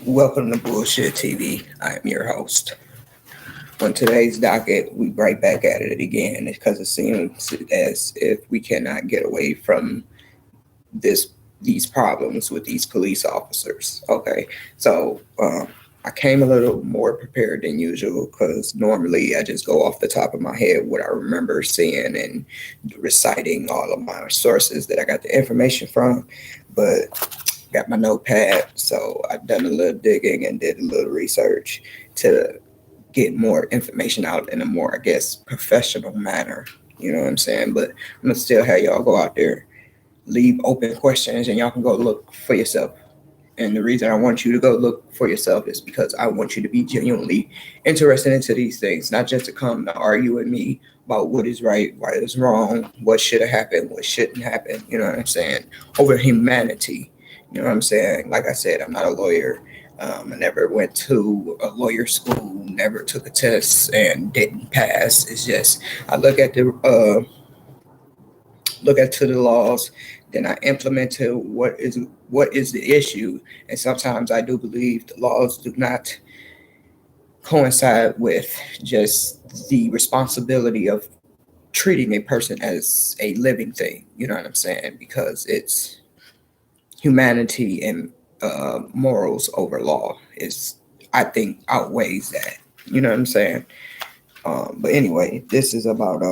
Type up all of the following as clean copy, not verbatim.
Welcome to Bullshit TV. I am your host. On today's docket, we right back at it again because it seems as if we cannot get away from this these problems with these police officers. Okay, so I came a little more prepared than usual because normally I just go off the top of my head what I remember seeing and reciting all of my sources that I got the information from, but got my notepad, so I've done a little digging and did a little research to get more information out in a more, I guess, professional manner. You know what I'm saying? But I'm gonna still have y'all go out there, leave open questions, and y'all can go look for yourself. And the reason I want you to go look for yourself is because I want you to be genuinely interested into these things, not just to come to argue with me about what is right, what is wrong, what should have happened, what shouldn't happen. You know what I'm saying? Over humanity. You know what I'm saying? Like I said, I'm not a lawyer. I never went to a lawyer school, never took a test, and didn't pass. It's just I look at to the laws, then I implement to what is the issue, and sometimes I do believe the laws do not coincide with just the responsibility of treating a person as a living thing. You know what I'm saying? Because it's humanity and morals over law is, I think, outweighs that. You know what I'm saying? But anyway, this is about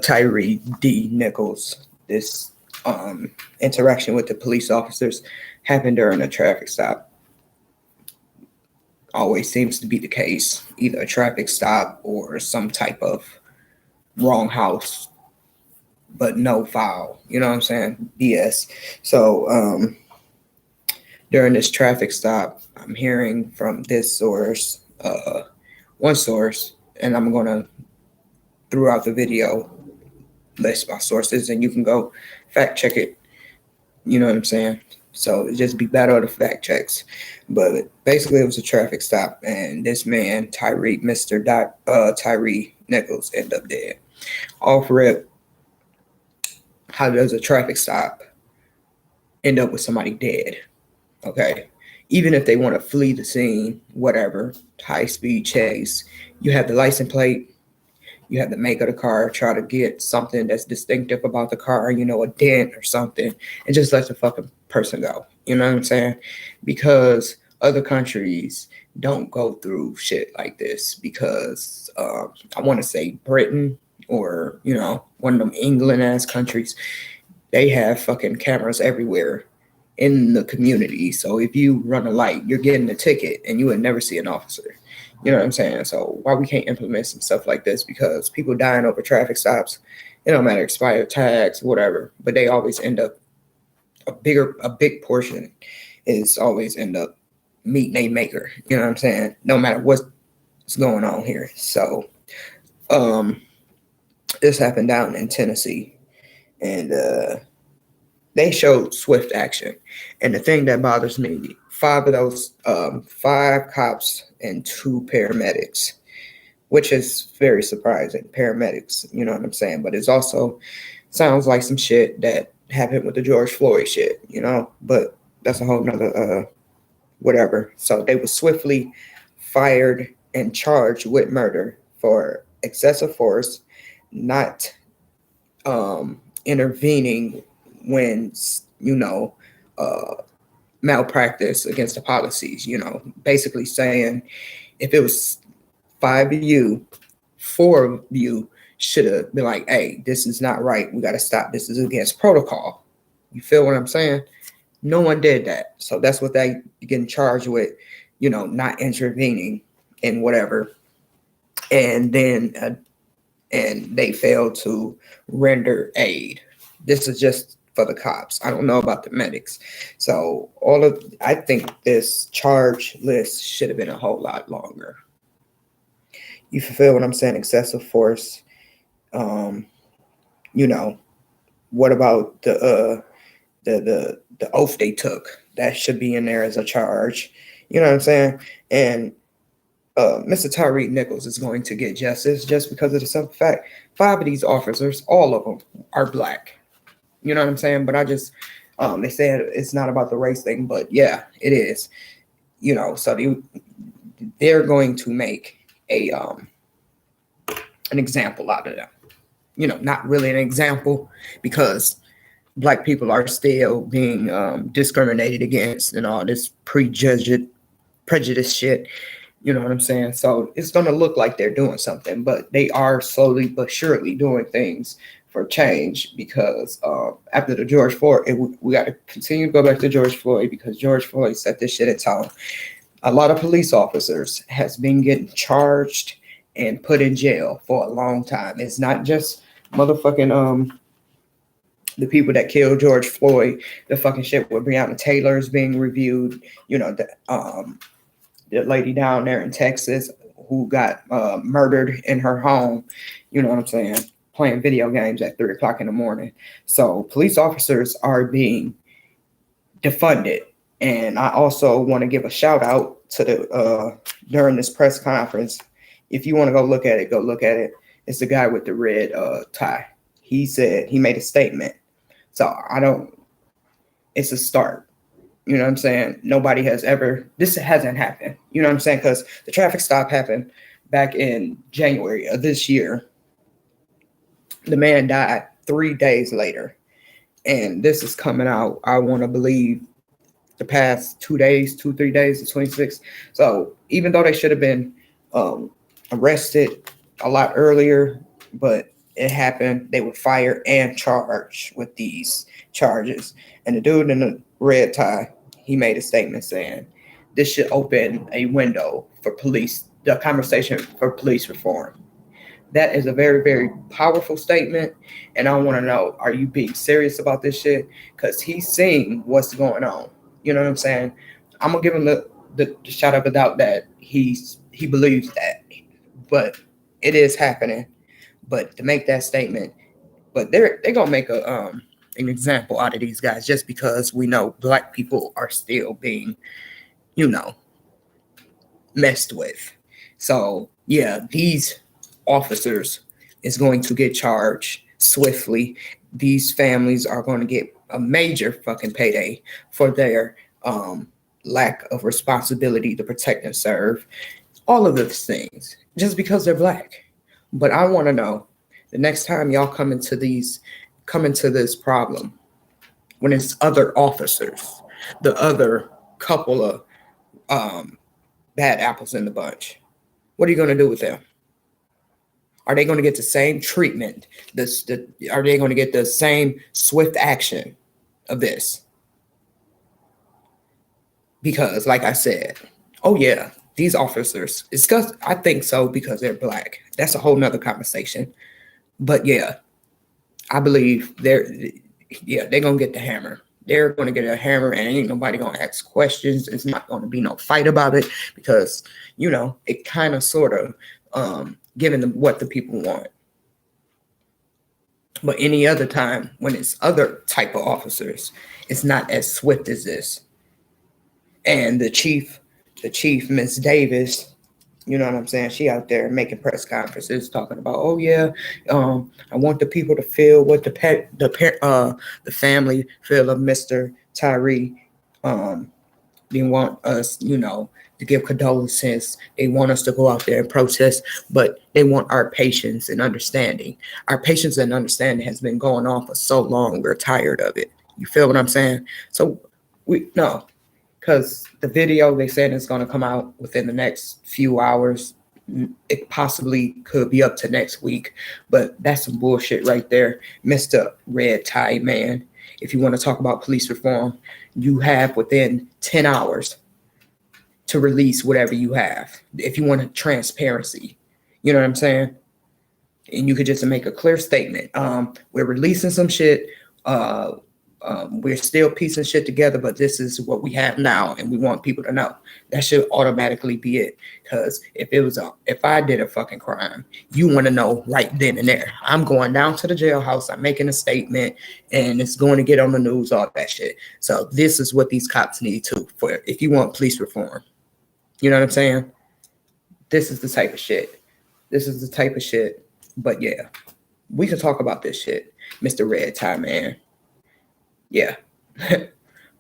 Tyre D. Nichols. This interaction with the police officers happened during a traffic stop. Always seems to be the case, either a traffic stop or some type of wrong house, but no foul. You know what I'm saying? BS. So during this traffic stop, I'm hearing from this source, one source, and I'm gonna throughout the video list my sources, and you can go fact check it. You know what I'm saying? So it just be better the fact checks. But basically, it was a traffic stop, and this man, Tyre Nichols, ended up dead. Off rip, how does a traffic stop end up with somebody dead? Okay, even if they want to flee the scene, whatever, high speed chase, you have the license plate. You have the make of the car, try to get something that's distinctive about the car, a dent or something, and just let the fucking person go. You know what I'm saying? Because other countries don't go through shit like this because I want to say Britain or, one of them England ass countries, they have fucking cameras everywhere in the community. So if you run a light, you're getting a ticket and you would never see an officer. You know what I'm saying? So why we can't implement some stuff like this? Because people dying over traffic stops, it don't matter, expired tags, whatever, but they always end up a big portion is always end up meeting a maker. You know what I'm saying? No matter what's going on here. So this happened down in Tennessee, and they showed swift action. And the thing that bothers me, five cops and two paramedics, which is very surprising. Paramedics, you know what I'm saying? But it's also sounds like some shit that happened with the George Floyd shit, but that's a whole nother whatever. So they were swiftly fired and charged with murder for excessive force, not intervening when, malpractice against the policies, basically saying if it was five of you, four of you should have been like, hey, this is not right. We got to stop. This is against protocol. You feel what I'm saying? No one did that. So that's what they getting charged with, not intervening in whatever. And then, and they failed to render aid. This is just for the cops. I don't know about the medics. So I think this charge list should have been a whole lot longer. You feel what I'm saying? Excessive force. What about the oath they took? That should be in there as a charge. You know what I'm saying? And Mr. Tyre Nichols is going to get justice just because of the simple fact 5 of these officers, all of them, are black. You know what I'm saying? But They said it's not about the race thing, but yeah, it is. So they're going to make an example out of them. Not really an example, because Black people are still being discriminated against and all this prejudice shit. You know what I'm saying? So it's going to look like they're doing something, but they are slowly but surely doing things for change, because after the George Floyd, we got to continue to go back to George Floyd, because George Floyd set this shit in tone. A lot of police officers has been getting charged and put in jail for a long time. It's not just motherfucking the people that killed George Floyd. The fucking shit with Breonna Taylor is being reviewed. The lady down there in Texas who got murdered in her home. You know what I'm saying? Playing video games at 3:00 in the morning. So police officers are being defunded. And I also want to give a shout out to the during this press conference. If you want to go look at it, go look at it. It's the guy with the red tie. He made a statement. So it's a start. You know what I'm saying? This hasn't happened. You know what I'm saying? Because the traffic stop happened back in January of this year. The man died 3 days later. And this is coming out, I want to believe, the past 3 days, the 26th. So even though they should have been arrested a lot earlier, but it happened, they were fired and charged with these charges. And the dude in the red tie, he made a statement saying this should open a window for the conversation for police reform. That is a very, very powerful statement. And I want to know, are you being serious about this shit? Because he's seeing what's going on. You know what I'm saying? I'm going to give him the shout of a doubt that he believes that. But it is happening. But to make that statement, but they're going to make an example out of these guys, just because we know Black people are still being, messed with. So, yeah, these officers is going to get charged swiftly. These families are going to get a major fucking payday for their lack of responsibility to protect and serve. All of those things, just because they're Black. But I want to know, the next time y'all come into this problem, when it's other officers, the other couple of bad apples in the bunch, what are you going to do with them? Are they going to get the same treatment? Are they going to get the same swift action of this? Because, like I said, oh yeah, these officers, I think so, because they're Black. That's a whole nother conversation. But yeah, I believe they're going to get the hammer. They're going to get a hammer, and ain't nobody going to ask questions. It's not going to be no fight about it, because, it kind of sort of giving them what the people want. But any other time, when it's other type of officers, it's not as swift as this. And the chief, Miss Davis, you know what I'm saying? She out there making press conferences talking about, oh yeah, I want the people to feel what the family feel of Mr. Tyre. They want us, to give condolences. They want us to go out there and protest, but they want our patience and understanding. Our patience and understanding has been going on for so long. We're tired of it. You feel what I'm saying? So because the video, they said it's going to come out within the next few hours. It possibly could be up to next week, but that's some bullshit right there. Mr. Red Tie Man, if you want to talk about police reform, you have within 10 hours to release whatever you have. If you want transparency, you know what I'm saying? And you could just make a clear statement. We're releasing some shit. We're still piecing shit together, but this is what we have now, and we want people to know. That should automatically be it. Because if I did a fucking crime, you want to know right then and there. I'm going down to the jailhouse, I'm making a statement, and it's going to get on the news, all that shit. So this is what these cops need to, for if you want police reform. You know what I'm saying? This is the type of shit. But yeah, we can talk about this shit, Mr. Red Tie Man. Yeah,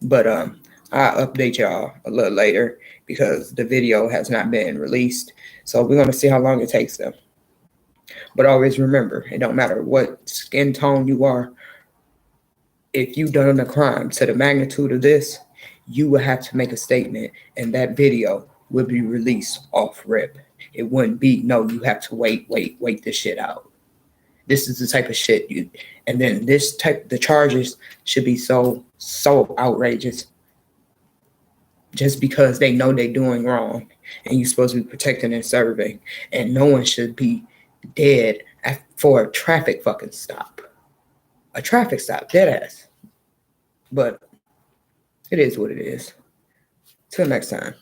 But I'll update y'all a little later because the video has not been released. So we're gonna see how long it takes them. But always remember, it don't matter what skin tone you are, if you done a crime to the magnitude of this, you will have to make a statement, and that video will be released off rip. It wouldn't be, no, you have to wait this shit out. This is the type of shit you, and then the charges should be so outrageous just because they know they're doing wrong and you're supposed to be protecting and serving, and no one should be dead for a traffic fucking stop. A traffic stop, dead ass. But it is what it is. Till next time.